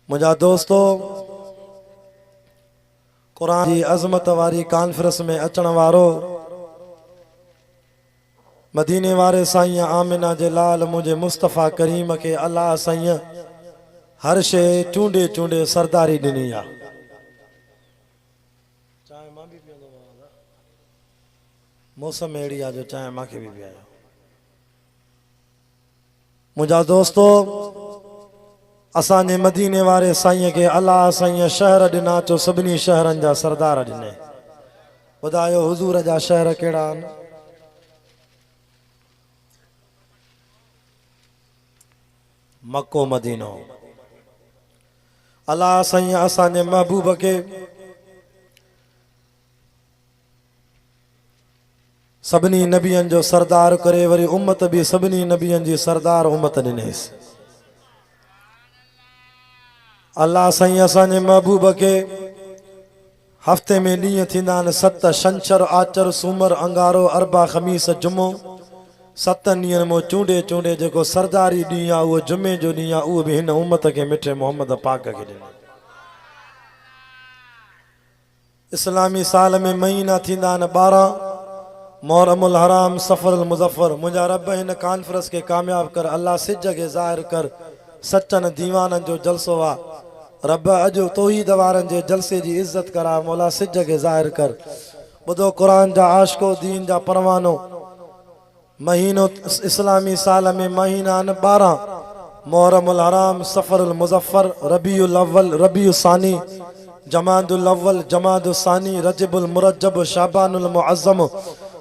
मुझा दोस्तों, कुरान की अज़मत वारी कॉन्फ्रेंस में अचण वारो मदीने वारे साईं आमिना जे लाल मुझे मुस्तफ़ा करीम के अल्लाह साईं हर शे चूंडे चूंडे सरदारी दिनी आ। चाय मां भी पियो मौसम अड़ी आ जो चाय मां के भी पियायो। मुझा दोस्तों, असांजे मदीने वारे साईं के अल्लाह साईं शहर दिना चो सभिनी शहरन जा सरदार दिने। ॿुधायो हुज़ूर जा शहर कहिड़ा आहिनि? मक्को मदीनो। अल्लाह साईं असांजे महबूब के सभिनी नबियन जो सरदार करे वरी उमत भी सभिनी नबियन जी सरदार उमत दिनेसि। अल्लाह साईं असांजे महबूब के हफ्ते में ॾींहं थींदा आहिनि 7 छंछर आचर सूमर अंगारो अरबा ख़मीस जुमो। 7 ॾींहंनि में चूंडे चूंडे जेको सरदारी ॾींहुं आहे उहो जुमे जो ॾींहुं आहे, उहो बि हिन उमत के मिठे मोहम्मद पाक खे ॾिनो। इस्लामी साल में महीना थींदा आहिनि 12 मुहर्रमुल हराम सफ़रुल मुज़फ़र। मुंहिंजा रब हिन कॉन्फ्रेंस के कामयाब कर, अल्लाह सिज के ज़ाहिर कर। सचन दीवाननि जो जलसो आहे रब, अॼु तौहीद वारनि जे जलसे जी इज़त करा मौला, सिज के ज़ाहिर कर। ॿुधो कुरान जा आशिको दीन जा परवानो, महीनो इस्लामी साल में महीना आहिनि 12 मुहर्रमुल हराम सफ़रुल मुज़फ़र रबीउल अव्वल रबीउ सानी जमादुल अव्वल जमादुल सानी रजबुल मुरज्जब शाबानुल मुअज़्ज़म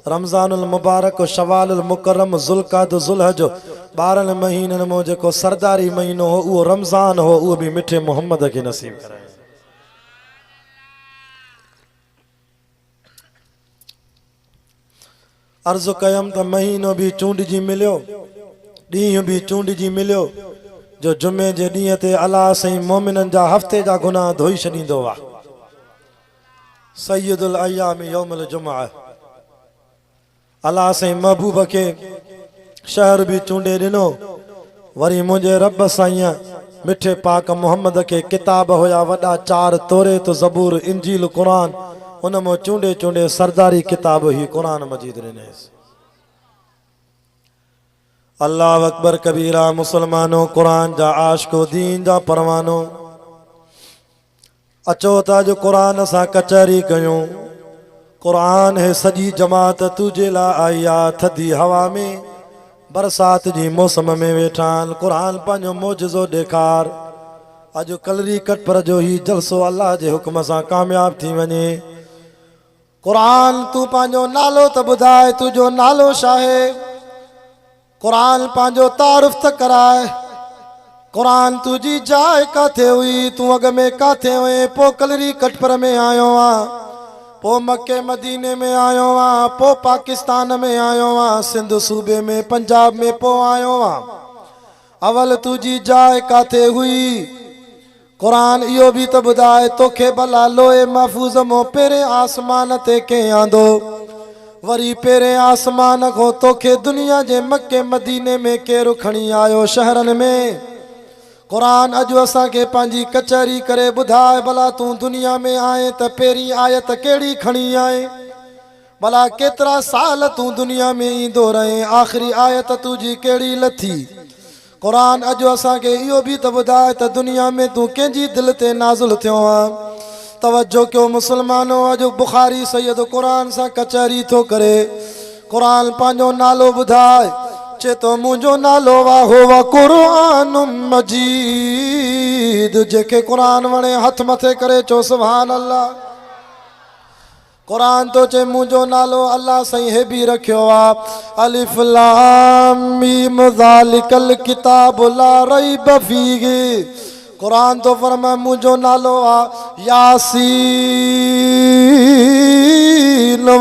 रमज़ानुल मुबारक शवालुल मुकर्रम ज़ुल्क़ाद ज़ुल्हज। 12 महीननि में जेको सरदारी महीनो हो उहो रमज़ान हो, उहो भी मिठे मोहम्मद के नसीब कराए। अर्ज़ कयम त महीनो भी चूंडजी मिलियो, ॾींहुं भी चूंडजी मिलियो, जो जुमे जे ॾींहं ते अल्लाह साईं मोमिननि जा हफ़्ते जा गुनाह धोई छॾींदो आहे। सैयदुल अय्याम यौमुल जुमा। अल्लाह साईं महबूब के शहर भी चूंडे ॾिनो। वरी मुंहिंजे रब साईं मिठे पाक मोहम्मद के किताब हुया वॾा 4 तौरेत ज़बूर इंजील कुरान, उन में चूंडे चूंडे सरदारी किताब ही कुरान मजीद ॾिनेसि। अल्लाह अकबर कबीरा। मुसलमानो, कुरान जा आशिको दीन जा परवानो, अचो त अॼु कुरान सां कचहरी कयूं। कुरान है सजी जमात तुझे ला आई आ, थधी हवा में बरसात जी मौसम में वेठान। कुरान पंहिंजो मोजज़ो ॾेखार। अॼु कलरी कटपर जो ही जलसो अल्लाह जे हुक्म सां कामयाब थी वञे। कुरान तू पंहिंजो नालो त ॿुधाए, तुंहिंजो नालो छा आहे? कुरान पंहिंजो तारुफ त कराए। कुरान तुझी जाइ काथे हुई, तू अॻ में काथे हुए? पो कलरी कटपर में आयो आ, पो मक्के मदीने में आयो आ, पो पाकिस्तान में आयो आ, सिंध सूबे में पंजाब में पो आयो आ। अवल तुझी जाइ काथे हुई? कुरान इहो भी त ॿुधाए, तोखे भला लोहे महफूज़ मो पेरे आसमान ते कंहिं आंदो? वरी पेरे आसमान को तोखे दुनिया जे मक्के मदीने में केरु खणी आयो? शहरन में कुरान अॼु असांखे पंहिंजी कचहरी करे ॿुधाए, भला तूं दुनिया में आए त पहिरीं आयत कहिड़ी खणी आए? भला केतिरा साल तूं दुनिया में ईंदो रहे, आख़िरी आयत तुंहिंजी कहिड़ी लथी? कुरान अॼु असांखे इहो भी त ॿुधाए त दुनिया में तूं कंहिंजी दिलि ते नाज़ुल थियो आहे। तवज्जो कयो मुसलमानो, अॼु बुखारी सैयद कुरान सां कचहरी थो करे। कुरान पंहिंजो नालो ॿुधाए, चे तो मुंहिंजो नालो वाहो कुरान मजीद। जेके कुरान वणे हथ मथे करे चो सुभान अल्लाह। कुरान तो चे मुंहिंजो नालो अल्लाह साईं हे भी रखियो आ, अलिफ लाम मीम ज़ालिकल किताब ला रैब फीहि। कुरान तो फरमाए मुंहिंजो नालो आ यासीन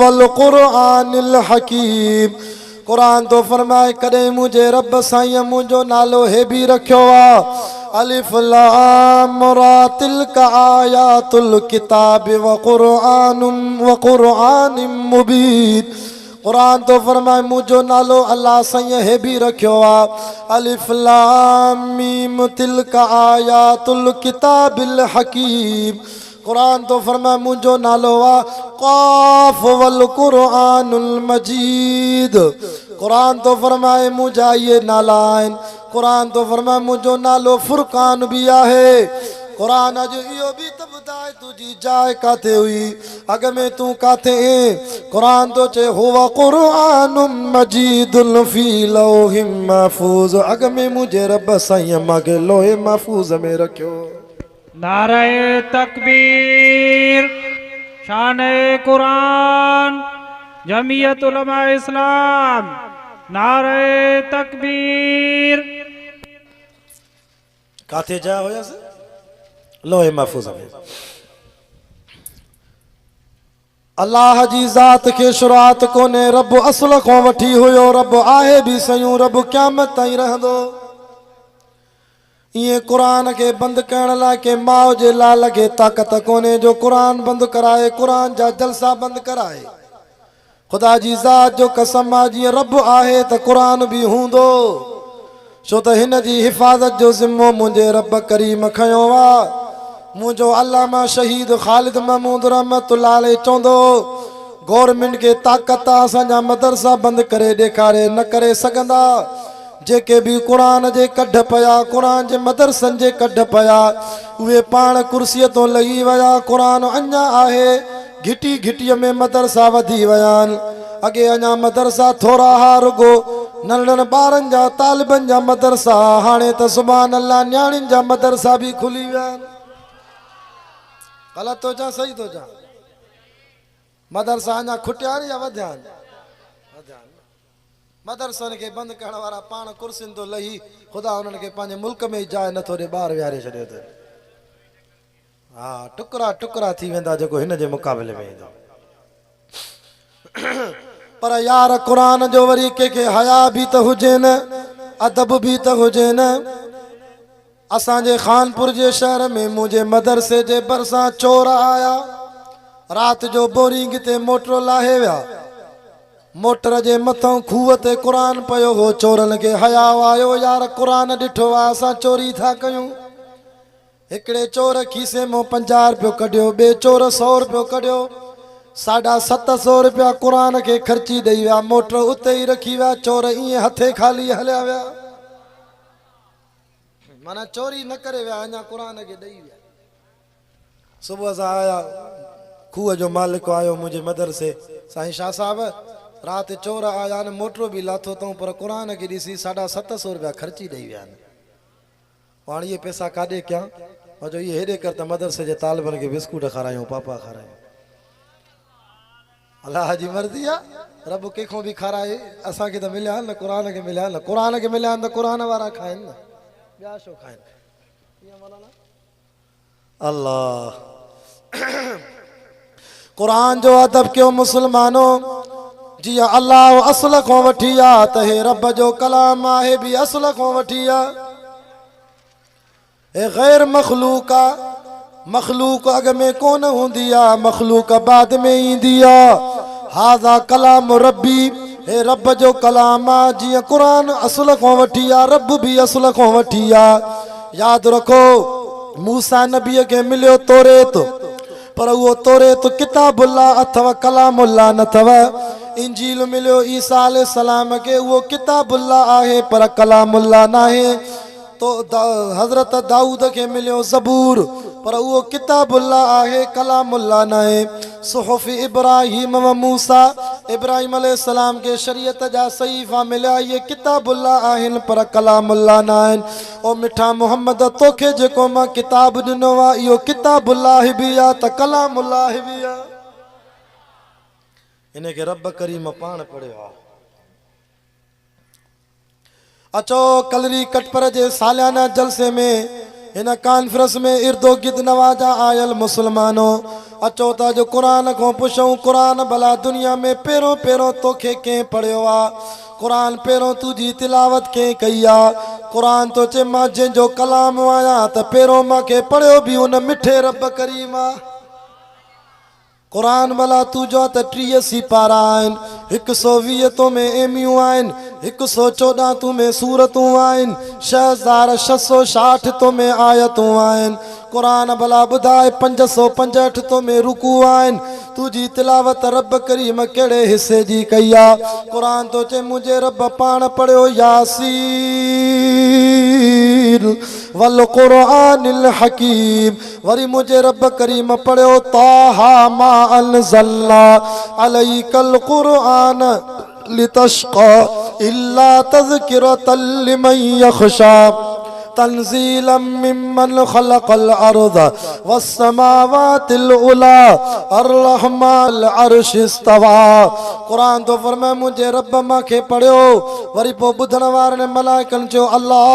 वल कुरानिल हकीम। कुरान तो फरमाए कॾहिं मुंहिंजे रब साईं मुंहिंजो नालो हे भी रखियो आ, अलिफ लाम रा तिल्क आयातुल किताब व कुरानिम मुबीन। कुरान तो फरमाए मुझो नालो अल्लाह सैं हे भी रखियो आ अलिफ लाम मीम तिलका आयातुल किताबिल हकीम। कुरान तो फरमाए मुझो नालो आ क़ाफ वल कुरानुल मजीद। कुरान तो फरमाए मुझा ये नाला आहिनि। कुरान तो फरमाए मुझो नालो फुरकान भी आहे। कुरान अज इहो भी त ॿुधाए तुझी जाइ काथे हुई, अॻ में तू काथे है। कुरान तो चे हुवा कुरानुम मजीदुन फी लौहिम महफूज। अॻ में मुझे रब साईं मांखे लोहे महफूज में रखियो। नारे तकबीर, शाने कुरान, जमीयत उलमा इस्लाम, नारे तकबीर। काथे जा हुयासीं? लोहे महफूज में। अल्लाह जी ज़ात के शुरुआत कोने, रब असुल को वठी हुयो, रब आहे भी सयूं, रब क़यामत ताईं रहंदो। ये कुरान के बंद करण लाइ के माउ जे लाल के ताकत कोने जो कुरान बंद कराए, कुरान जा जलसा बंद कराए। खुदा जी ज़ात जो कसम आ, जीअं रब आहे त कुरान भी हूंदो, छो त हिन जी हिफ़ाज़त जो ज़िम्मो मुंहिंजे रब करीम खयो आ। मुझो अल्लामा शहीद ख़ालिद महमूद रहमतुल्लाह अलैह चवंदो, गवर्नमेंट के ताकत असांजा मदरसा बंद करे ॾेखारे न करे सघंदा। जेके भी कुरान जे कढ पया, कुरान जे मदरसन जे कढ पया, उहे पाण कुर्सीअ तो लही विया। कुरान अञा आहे, घिटी घिटीअ में मदरसा वधी विया आहिनि। अॻे अञा मदरसा थोरा हा, रुगो नंढनि ॿारनि जा तालिबनि जा मदरसा, हाणे त सुभान अल्लाह न्याणियुनि जा मदरसा भी खुली विया आहिनि। ग़लति तो जा सही तो जा? मदरसा अञा खुटिया आहिनि या वधिया आहिनि? मदरसनि खे बंदि करण वारा पाण कुर्सियुनि तो लही, ख़ुदा उन्हनि खे पंहिंजे मुल्क में ई जाइ नथो ॾे, ॿार विहारे छॾियो अथनि। हा, टुकड़ा टुकड़ा थी वेंदा जेको हिन जे मुक़ाबले में ईंदो। पर यार कुरान जो वरी कंहिंखे हया भी त हुजे न, अदब भी त हुजे न। असांजे खानपुर जे शहर में मुंहिंजे मदरसे जे भरिसां चोर आया। रात जो बोरिंग ते मोटर लाहे विया, मोटर जे मथां खूह ते कुरान पियो हो। चोरनि खे हया आयो, यार कुरान ॾिठो आहे, असां चोरी था कयूं। हिकिड़े चोर खीसे मां 50 रुपयो कढियो, ॿिए चोर 100 रुपयो कढियो, 750 रुपया कुरान खे ख़र्ची ॾेई विया। मोटर उते ई रखी विया, चोर ईअं हथे खाली हलिया विया। माना चोरी न करे विया, अञा कुरान खे ॾेई विया। सुबुह सां आया, खूह जो मालिक आयो मुंहिंजे मदरसे, साईं शाह साहब रात चोर आया आहिनि, मोटरो भी लाथो अथऊं, पर कुरान खे ॾिसी 750 रुपया ख़र्ची ॾेई विया आहिनि। हाणे इहे पैसा काॾे कयां? मां चयो इहे हेॾे कर त मदरसे जे तालिबनि खे बिस्कुट खारायूं, पापा खारायूं। अल्लाह जी मर्ज़ी आहे, रब कंहिंखो भी खाराए। असांखे त मिलिया आहिनि न, कुरान खे मिलिया आहिनि न। कुरान खे मिलिया आहिनि त कुरान वारा खाइनि न, ॿिया छो खाइनि? अल्लाह कुरान जो अदब कयो मुसलमानो। जीअं अल्लाह असुल को वठी आ, त हे रब जो कलाम आहे भी असुल को वठी आ। हे गैर मखलूक आ, मखलूक अॻ में कोन हूंदी आ, मखलूक बाद में ईंदी आ। हाज़ा कलाम रब्बी, हे रब जो कलाम आ। जीअं कुरान असुल को वठी आ, रब भी असुल को वठी आ। याद रखो, मूसा नबीअ खे मिलियो तौरेत, पर उहो तौरेत किताबुल्लाह अथव, कलामुल्लाह न अथव। इंजील मिलियो ईसा अलैहिस्सलाम खे, उहो किताबुल्लाह आहे, पर कलामुल्लाह नाहे। तो हज़रत दाऊद खे मिलियो ज़बूर, पर उहो किताबुल्लाह आहे, कलामुल्लाह नाहे। सुहुफ़ इब्राहिम व मूसा, इब्राहिम अलैहिस्सलाम के शरीयत जा सहीफ़ा मिलिया, ये किताबुल्लाह आहिनि, पर कलामुल्लाह न आहिनि। ओ मिठा मोहम्मद, तोखे जेको मां किताब ॾिनो आहे, इहो किताबुल्लाह बि आहे त कलामुल्लाह बि आहे। इन खे रब करीम पाण पढ़ियो आहे। अचो कलरी कटपर जे सालियाना जलसे में, हिन कॉन्फ्रेंस में इर्दो गिर्द नवाजा आयल मुसलमानो, अचो त जो कुरान को पुछूं, कुरान भला दुनिया में पहिरों पहिरों तोखे कंहिं पढ़ियो आहे? कुरान पहिरों तुझी तिलावत कंहिं कई आहे? कुरान तो चे मां जंहिंजो कलाम आहियां, त पहिरों मूंखे पढ़ियो बि उन मिठे रब करीम आहे। क़ुरान भला तुंहिंजो त 83 पारा आहिनि, 120 तो में एमियूं आहिनि, 114 तो में सूरतूं आहिनि, 6666 तो में आयतूं आहिनि। क़ुरान भला ॿुधाए 565 तो में रुकू आहिनि। तुंहिंजी तिलावत रब करीम कहिड़े हिसे जी कई आहे? क़ुरान तो चए मुंहिंजे रब पाण पढ़ियो यासीन वल क़ुरानिल हकीम। वरी मुंहिंजे रब करीम पढ़ियो ताहा मा अनज़लना अलैकल क़ुरआन लितश्क़ा इल्ला तज़किरतल लिमन यख़शा तंज़ीलम मिम्मन ख़लक़ल अर्ज़ वस्समावातिल उला अर्रहमान अर्श इस्तवा। क़ुरान तो फरमाए मुंहिंजे रब मूंखे पढ़ियो। वरी पोइ ॿुधण वारनि मलाइकनि चयो अल्लाह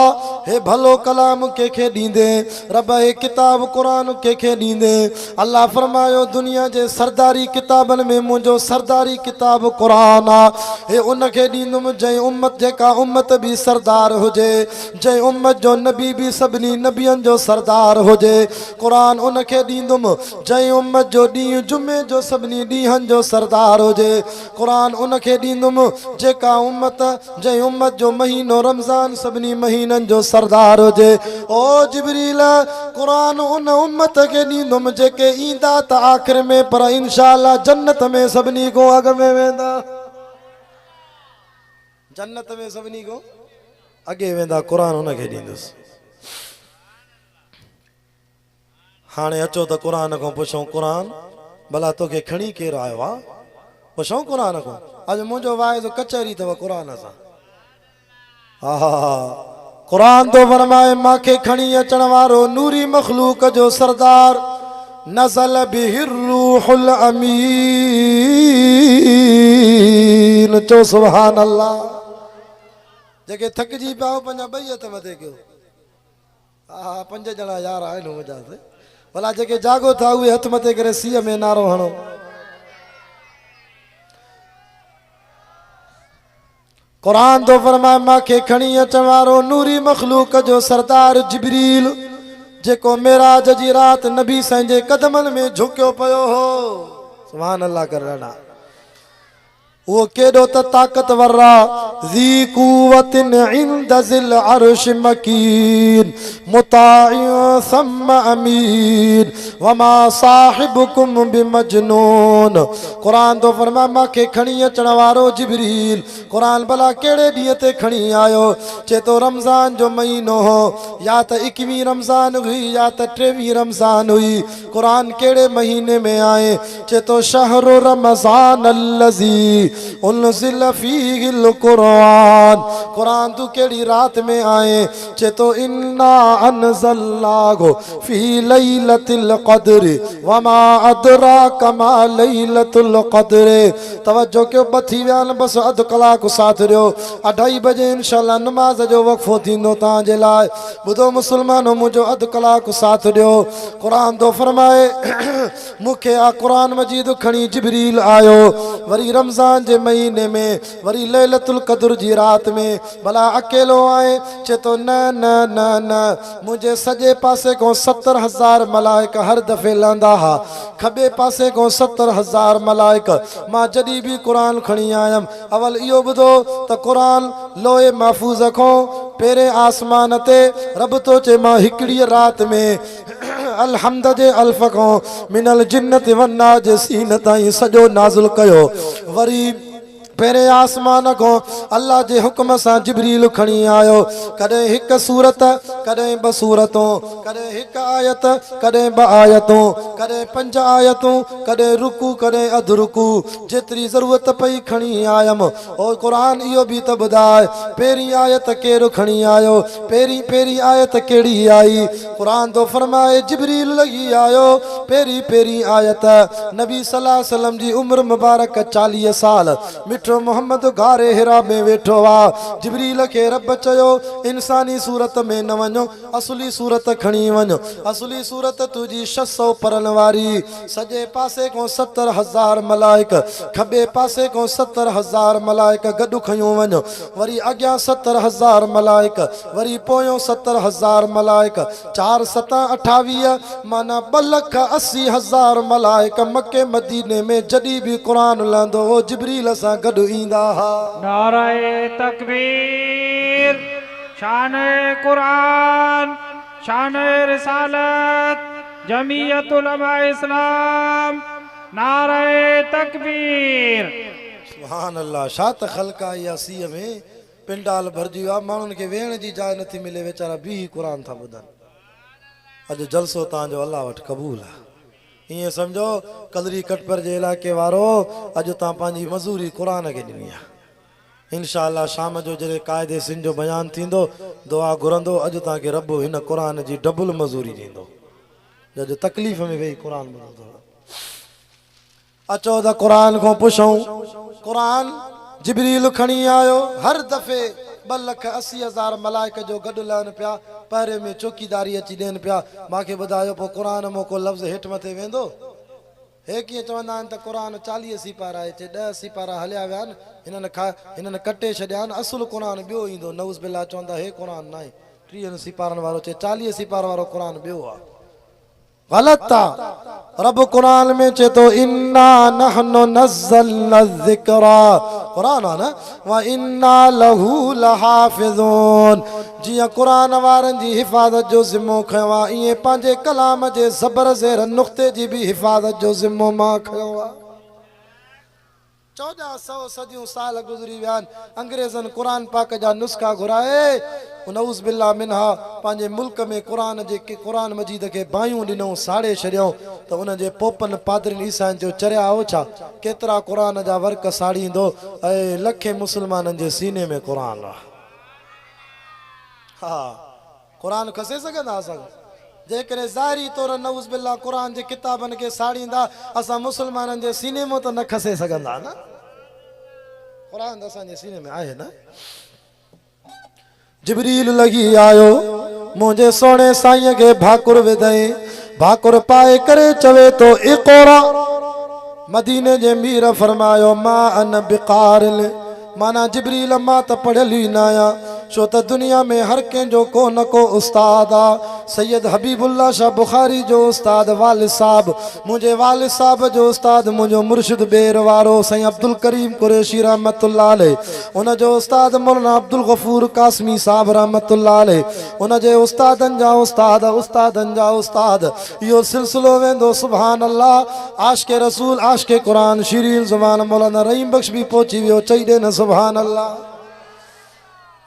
हे भलो कलाम कंहिंखे ॾींदे, रब हे किताब क़ुरान कंहिंखे ॾींदे? अल्लाह फरमायो दुनिया जे सरदारी किताबनि में मुंहिंजो सरदारी किताब क़ुरान आहे। हे उनखे ॾींदुमि जंहिं उमत जेका उमत बि सरदार हुजे, जंहिं उमत जो नबी बि सभिनी नबियनि जो सरदार हुजे। क़ुरान उनखे ॾींदुमि जंहिं उमत जो ॾींहुं जुमे जो सभिनी ॾींहंनि जो सरदार हुजे। क़ुरान उनखे ॾींदुमि जेका उमत जंहिं उमत जो महीनो रमज़ान सभिनी महीननि जो सरदार हुजे। ओ जिब्रील क़ुरान उन उमत खे ॾींदुमि जेके ईंदा त आख़िर में पर इंशाअल्लाह जन्नत में सभिनी खां अॻ में वेंदा। जन्नत में सभिनी खां अॻे वेंदा। क़ुरान उनखे ॾींदुसि। हाणे अचो त क़ुरान खां पुछूं क़ुरान भला तोखे खणी केरु आयो आहे? पुछूं क़ुरान खां। अॼु मुंहिंजो वाइदो कचहरी अथव क़ुरान सां। हा हा हा क़ुरान तो फरमाए मांखे खणी अचण वारो नूरी मखलूक जो सरदार नज़ल बिहिर रूहुल अमीन। चो सुभान अल्लाह। जेके थकिजी पिया पंहिंजा ॿई हथ मथे कयो। हा 5 ॼणा यार आहिनि मुंहिंजा ते। भला जेके जागो था उहे हथ मथे करे सीअ में नारो हणो। क़ुरान तो फरमाए मांखे खणी अचण वारो नूरी मखलूक जो सरदार जिब्रील जेको मेराज जी रात नबी साईं जे कदमनि में झुकियो पियो हो। सुभान अल्लाह करना। वो केॾो त ताक़तवर आहे। ज़ी कुव्वतिन इंद ज़िल अर्श मकीन मुताइअ सम अमीन वमा साहिबुकुम बिमजनून। क़ुरान तो फरमाए मांखे खणी अचण वारो जिब्रील। क़ुरान भला कहिड़े ॾींहं ते खणी आयो? चए तो रमज़ान जो महीनो हो, या त 21 रमज़ान हुई या त 23 रमज़ान हुई। क़ुरान कहिड़े महीने में आहे? चए तो शहरु रमज़ान अल्लज़ी उनज़िल फ़ीहिल क़ुरान। क़ुरान तू कहिड़ी रात में आए? चए तो इन्ना अनज़लनाहु फ़ी लैलतिल क़द्र वमा अदराका मा लैलतुल क़द्र। तवज्जो कयो बथी विया न बस अधु कलाक साथ ॾियो। 2:30 बजे इंशाअल्लाह नमाज़ जो वक़फ़ो थींदो तव्हां जे लाइ। ॿुधो मुस्लमानो मुंहिंजो अधु कलाक साथ ॾियो। क़ुरान तो फरमाए मूंखे आ क़ुरान मजीद खणी जिब्रील आयो। वरी रमज़ान जे महीने में वरी लैलतुल क़द्र जी रात में भला अकेलो आए? चए तो न न न न मुंहिंजे सॼे पासे को 70,000 मलाइक हर दफ़े लहंदा हा, खॿे पासे को 70,000 मलाइक। मां जॾहिं बि क़ुरान खणी आयमि अवल इहो ॿुधो त क़ुरान लोहे महफ़ूज़ खां पहिरें आसमान ते रब तो चए मां हिकिड़ी रात में अलहमद जे अल्फ खां मिनल जिन्नत वन्ना जे सीन ताईं सॼो नाज़िल कयो। वरी पहिरें आसमान खां अल्लाह जे हुक्म सां जिब्रील खणी आयो। कॾहिं हिकु सूरत, कॾहिं 2 सूरतूं, कॾहिं हिकु आयत, कॾहिं 2 आयतूं, कॾहिं 5 आयतूं, कॾहिं रुकू, कॾहिं अधु रुकू, जेतिरी ज़रूरत पई खणी आयमि। और क़ुरान इहो बि त ॿुधाए पहिरीं आयत केरु खणी आयो? पहिरीं आयत कहिड़ी आई? क़ुरान तो फरमाए जिब्रील लॻी आयो। पहिरीं आयत नबी सल्लल्लाहु अलैहि वसल्लम जी उम्र मुबारक 40 साल मिठो मोहम्मद गारे हिरा में वेठो आ। जिब्रील खे रब चयो इंसानी सूरत में न वञो, असली सूरत खणी वञो। असली सूरत तुंहिंजी 600 परन वारी। सॼे पासे को 70,000 मलाइक, खॿे पासे को 70,000 मलाइक गॾु खयूं वञो। वरी अॻियां 70,000 मलाइक, वरी पोयों 70,000 मलाइक। 4 7 28 माना 2,80,000 80,000 मलाइक मक्के मदीने में जॾहिं बि क़ुरान लहंदो हो जिब्रील सां गॾु ईंदा हा। नारे तकबीर, शान कुरान, शान रिसालत, जमीयत उलमा इस्लाम, नारे तकबीर। सुभान अल्लाह। छा त ख़ल्क़ आहे इहा सीअ में, पिंडाल भरिजी वियो आहे, माण्हुनि खे वेहण जी जाइ नथी मिले, वीचारा बीह क़ुरान था ॿुधनि। अॼु जलसो तव्हांजो अलाह वटि क़बूल आहे। ईअं सम्झो कलरी कटपर जे इलाइक़े वारो अॼु तव्हां पंहिंजी मज़ूरी क़ुरान खे ॾिनी आहे। इंशा अल्लाह शाम जो जॾहिं क़ाइदे सिंध जो बयानु थींदो, दुआ घुरंदो, अॼु तव्हांखे रब हिन क़ुरान जी डबल मज़ूरी ॾींदो। अॼु तकलीफ़ में वेही क़ुरान ॿुधंदो। अचो त क़ुरान खां पुछूं। क़ुरान जिब्रील खणी आयो। हर दफ़े 2,80,000 मलाइक जो गॾु लहनि पिया, पहिरे में चौकीदारी अची ॾियनि पिया। मूंखे ॿुधायो पोइ क़ुरान मां को लफ़्ज़ हेठि मथे वेंदो? हे कीअं चवंदा आहिनि त क़ुरान 40 सिपारा आहे, 10 सिपारा हलिया विया आहिनि, हिननि कटे छॾिया आहिनि, असुल क़ुरान ॿियो ईंदो। नऊज़ बिल्लाह चवंदा हे क़ुरान न आहे, 30 सिपारनि वारो चए 40 सिपारा वारो क़ुरान ॿियो आहे। ग़लत आहे। रब क़ुरान में चए थो इन्ना नहनु नज़्ज़लना ज़िक्रा, क़ुरान आहे न, व इन्ना लहू लहाफ़िज़ून। जीअं क़ुरान वारनि जी हिफ़ाज़त जो ज़िम्मो खयो आहे, ईअं पंहिंजे कलाम जे ज़बर ज़ेर नुक़्ते जी बि हिफ़ाज़त जो ज़िम्मो मां खयो आहे। 1400 सदियूं साल गुज़री विया आहिनि, अंग्रेज़नि क़ुरान पाक जा नुस्ख़ा घुराए, नऊज़ बिल्लाह मिनहा पंहिंजे मुल्क में क़ुरान मजीद खे बायूं ॾिनऊं, साड़े छॾियऊं, त उनजे पोपनि पादरनि ईसाइनि जो चरिया हो छा? केतिरा क़ुरान जा वर्क साड़ींदो, ऐं लखे मुस्लमाननि जे सीने में क़ुरान आहे। हा, क़ुरान खसे सघंदा असां? जेकॾहिं ज़ाहिरी तौरु नऊज़ बिल्लाह क़ुरान जे किताबनि खे साड़ींदा, असां मुस्लमाननि जे सीने में त न खसे सघंदा न। क़ुरान त असांजे सीने में आहे न। जिब्रील लॻी आयो, मुंहिंजे सोणे साईं खे भाकुर विधई, भाकुर पाए करे चवे थो इक़रा। मदीने जे मीर फरमायो मां अन बिक़ारिल, माना जिब्रील मां त पढ़ियल ई न आहियां, छो त दुनिया में हर कंहिंजो को न को उस्ताद आहे। सैयद हबीबुल्lah शाह बुखारी जो उस्ताद वालिद साहब, मुंहिंजे वालिद साहब जो उस्ताद मुंहिंजो मुर्शिद बेर वारो साईं अब्दुल करीम कुरैशी रहमतुल्लाह अलैह, उनजो उस्ताद मौलाना अब्दुल गफूर कासमी साहब रहमतुल्लाह अलैह, उनजे उस्तादनि जा उस्ताद, उस्तादनि जा उस्ताद। इहो सिलसिलो वेंदो सुभान अल्लाह। आशिक़े रसूल, आशिक़े क़ुरान, शीरीन ज़ुबान मौलाना रहीम बख्श बि पहुची वियो, चई ॾे न सुभान अल्लाह।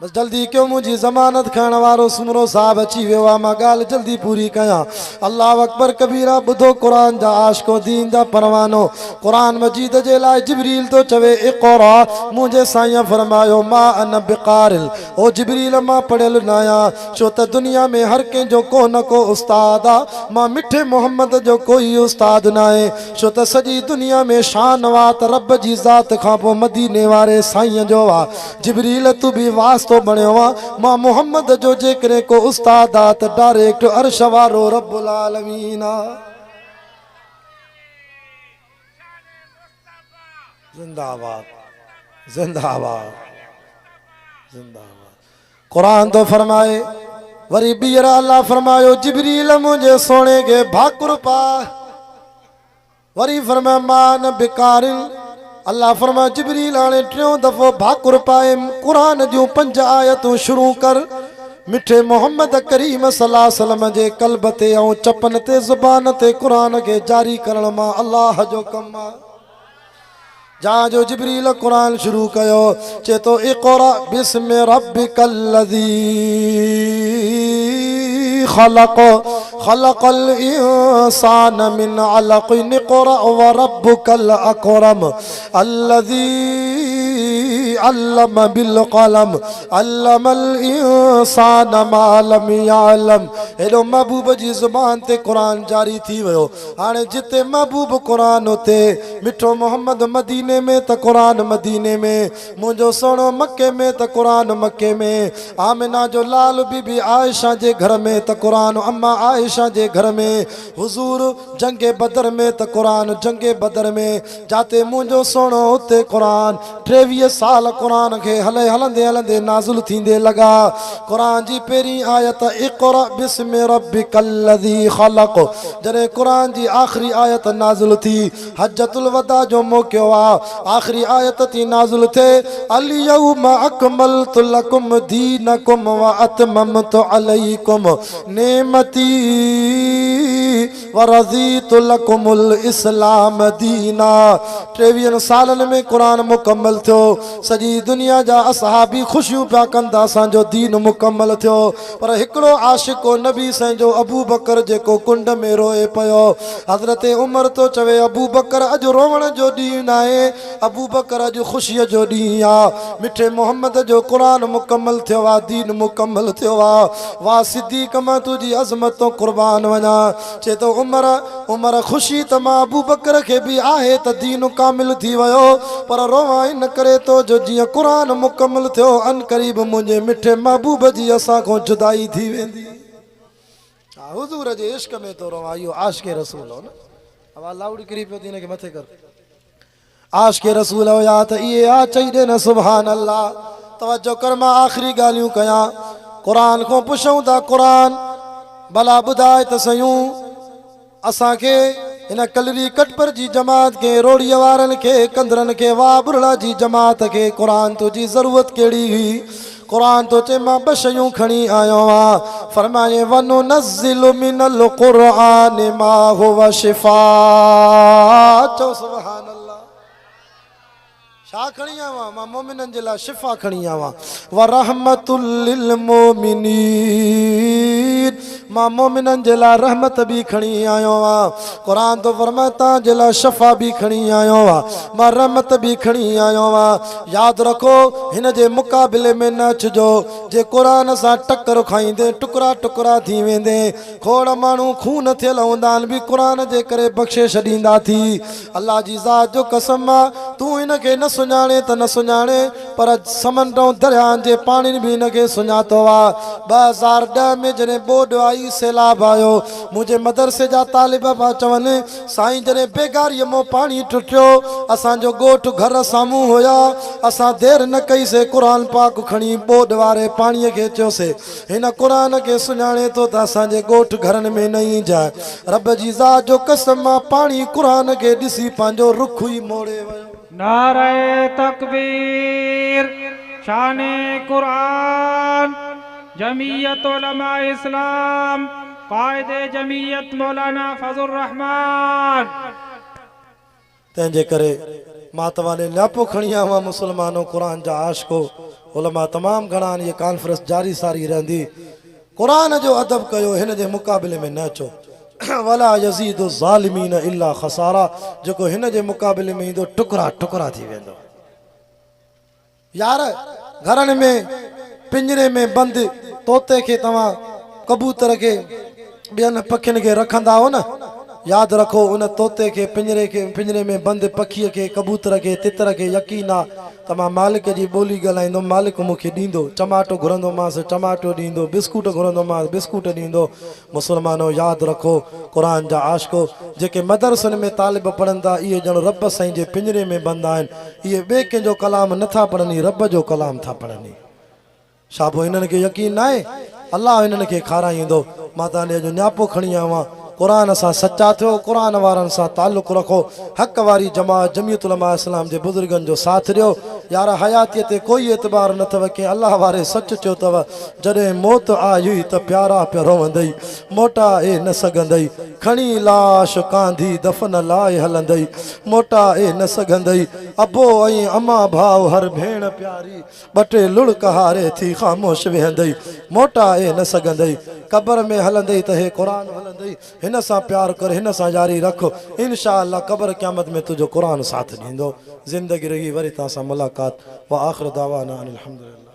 बस जल्दी क्यों, मुझी ज़मानत खणण वारो सुमरो साहब अची वियो आहे, मां ॻाल्हि जल्दी पूरी कयां। अल्लाह अकबर कबीरा। ॿुधो क़ुरान जा आशिको, दीन जा परवानो। क़ुरान मजीद जे लाइ जिब्रील तो चवे इक़रा, मुंहिंजे साईं फरमायो मां अन बिक़ारिल, ओ जिब्रील मां पढ़ियल न आहियां, छो त दुनिया में हर कंहिंजो को न को उस्ताद आहे। मां मिठे मोहम्मद जो कोई उस्ताद न आहे, छो त सॼी दुनिया में शान वात रब जी ज़ात खां पोइ मदीने वारे साईं जो आहे। जिब्रील तू बि वास्तो बणियो आहे, मां मोहम्मद जो जेकॾहिं को उस्ताद आहे त डायरेक्ट अर्श वारो रब्बुल आलमीन आहे। जिंदाबाद, जिंदाबाद, जिंदाबाद। क़ुरान तो फरमाए, वरी ॿीहर अल्लाह फरमायो जिब्रील मुंहिंजे सोणे खे भाकुर पा। वरी फरमाया मां न बिकारिल। अल्लाह फरमाया जिब्रील हाणे टियों दफ़ो भाकुर पाए, क़ुरान जूं 5 आयतूं शुरू कर। मिठे मोहम्मद करीम सल्लल्लाहु अलैहि वसल्लम जे क़ल्ब ते ऐं चपन ते ज़ुबान ते क़ुरान खे जारी करण मां अल्लाह जो कमु आहे। जहाँ जो जिब्रील क़ुरान शुरू कयो, चए तो इक़रा बिस्मि रब्बिकल लज़ी खलक़, खलक़ल इंसान मिन अलक़, इक़रा व रब्बुकल अकरम अल्लज़ी अल्लम बिल क़लम अल्लमल इंसान मा लम यअलम। हेॾो महबूब जी ज़ुबान ते क़ुरान जारी थी वियो। हाणे जिते महबूब क़ुरान उते मिठो मोहम्मद मदीने में त क़ुरान मदीने में, मुंहिंजो सोनो मके में त क़ुरान मके में, आमिना जो लाल बीबी आयशा जे घर में त क़ुरान अम्मा आयशा जे घर में, हुजूर जंगे बदर में त क़ुरान जंगे बदर में, जाते मुंहिंजो सोनो उते क़ुरान। 23 23 साल क़ुरान खे हले हलंदे हलंदे नाज़िल थींदे लॻा। क़ुरान जी पहिरीं आयत इक़रा बिस्मि रब्बिकल लज़ी ख़लक़, जॾहिं क़ुरान जी आख़िरी आयत नाज़िल थी हज्जतुल वदा जो मौक़ियो आहे, आख़िरी आयत थी नाज़िल थिए अल यौम अकमलतु लकुम दीनकुम व अतममतु अलैकुम नेमती व रज़ीतु लकुमुल इस्लाम दीना। 23 सालनि में क़ुरान मुकम्मल थियो, सॼी दुनिया जा असहाबी ख़ुशियूं पिया कंदा असांजो दीन मुकम्मल थियो। पर हिकिड़ो आशिको नबी संहिंजो अबू बकर जेको कुंड में रोए पियो। हज़रत उमर तो चवे अबू बकर अॼु रोवण जो ॾींहुं न आहे, अबू बकर अॼु ख़ुशीअ जो ॾींहुं आहे। मिठे मोहम्मद जो क़ुरान मुकम्मल थियो आहे, दीन मुकम्मल थियो आहे। वाह सिद्दीक़ मां तुंहिंजी अज़मत तो क़ुर्बान वञा। चए तो उमर ख़ुशी त मां अबू बकर खे बि आहे त दीन कामिल थी वियो, पर रोवां इन करे तो जो जीअं क़ुरान मुकम्मल थियो अन क़रीब मुंहिंजे मिठे महबूब जी असां खां जुदाई थी वेंदी। हुज़ूर जे इश्क में तो रोवां, इहो आशिक़ रसूल हो न। आवाज़ लाउड किरी पियो थी, हिन खे मथे कर। आशिक़ रसूल हुया त इहे आ चई ॾे न सुभान अल्लाह। तवज्जो कर, मां आख़िरी ॻाल्हियूं कयां। क़ुरान खां पुछूं था, क़ुरान भला ॿुधाए त सयूं असांखे इन कलरी कटपर जी जमात खे, रोड़ीअ वारनि खे, कंदरनि खे, वाह बुरड़ा जी जमात खे क़ुरान तुंहिंजी ज़रूरत कहिड़ी हुई? क़ुरान तो चए मां 2 शयूं खणी आयो आहियां। फरमाए वनुनज़्ज़िलु मिनल क़ुरआन मा हुवा शिफा। चओ सुभान अल्लाह। छा खणी आयो आहियां? मां मोमिननि जे लाइ शिफ़ा खणी आयो आहियां। व रहमतुल लिल मोमिनीन, मां मोमिननि जे लाइ रहमत बि खणी आयो आहियां। क़ुरान तो फरमाए तव्हां जे लाइ शफ़ा बि खणी आयो आहियां, मां रहमत बि खणी आयो आहियां। यादि रखो हिन जे मुक़ाबिले में न अचिजो। जे क़ुरान सां टकर खाईंदे टुकड़ा टुकड़ा थी वेंदे, खोड़ माण्हू खून थियल हूंदा आहिनि बि क़ुरान जे करे बख़्शे छॾींदा थी। अल्लाह जी ज़ात जो कसम आहे, तूं हिन खे न सुञाणे त न सुञाणे, पर समंड ऐं दरियाहनि जे पाणिनि बि हिन खे सुञातो आहे। 2010 में जॾहिं बोॾ आई, सैलाब आयो, मुंहिंजे मदरसे जा तालिब पिया चवनि साईं जॾहिं बेगारीअ मां पाणी टुटियो, असांजो ॻोठु घर साम्हूं हुया, असां देरि न कईसीं, क़ुरान पाक खणी बोॾ वारे पाणीअ खे चयोसीं हिन क़ुरान खे सुञाणे थो त असांजे ॻोठु घरनि में न ईंजांइ। रब जी ज़ात जो कसम आहे, पाणी क़ुरान खे ॾिसी पंहिंजो रुख ई मोड़े वियो। नारे तकबीर, शाने कुरान, जमीयत उलमा इस्लाम, कायदे जमीयत मौलाना फजल रहमान। तंहिंजे करे मां तव्हांजे न्यापो खणी आयो आहियां मुस्लमानो, क़ुरान जा आशिको उलमा तमामु घणा आहिनि। इहा कॉन्फ्रेंस जारी सारी रहंदी। क़ुरान जो अदब कयो, हिन जे मुक़ाबले में न अचो। वला यज़ीदु ज़ालिमीन इल्ला ख़सारा, जेको हिन जे मुक़ाबले में ईंदो टुकड़ा टुकड़ा थी वेंदो। यार घरनि में पिंजरे में बंदि तोते खे तव्हां, कबूतर खे, ॿियनि पखियुनि खे रखंदा हो न, यादि रखो उन तोते खे, पिंजरे में बंदि पखीअ खे, कबूतर खे, तितर खे यकीन आहे त मां मालिक जी ॿोली ॻाल्हाईंदुमि, मालिक मूंखे ॾींदो। टमाटो घुरंदोमांसि टमाटो ॾींदो, बिस्कुट घुरंदोमांसि बिस्कुट ॾींदो। मुस्लमानो यादि रखो, क़ुरान जा आशिको जेके मदरसनि में तालिब पढ़नि था, इहे ॼण रब साईं जे पिंजरे में बंदि आहिनि। इहे ॿिए कंहिंजो कलाम नथा पढ़नि, रब जो कलाम था पढ़नि। छा पोइ हिननि खे यकीन न आहे अल्लाह हिननि खे खाराईंदो? मां तव्हांजे अॼु न्यापो खणी आयो आहियां। क़ुरान सां सचा थियो, क़ुरान वारनि सां ताल्लुक़ रखो, हक़ वारी जमात जमीयत उलमा इस्लाम जे बुज़ुर्गनि जो साथ ॾियो। यार हयातीअ ते कोई एतबार न अथव, कंहिं अलाह वारे सच चयो अथव, जॾहिं मौत आई हुई त प्यारा पिया रोवंदई, मोटाए न सघंदई, खणी लाश कांधी दफ़न लाइ हलंदई, मोटाए न सघंदई, अबो ऐं अमा भाउ हर भेण प्यारी, ॿ टे लुड़क हारे थी ख़ामोश वेहंदई, मोटाए न सघंदई, क़बर में हलंदई त हे क़ुरान हलंदई। हिन सां प्यार कर, हिन सां जारी रखो, इंशा अल्लाह क़बर क़यामत में तुंहिंजो क़ुरान साथ ॾींदो। ज़िंदगी रही वरी तव्हां सां मुलाक़ात। व आख़िर दावाना अनिल हम्दुलिल्लाह।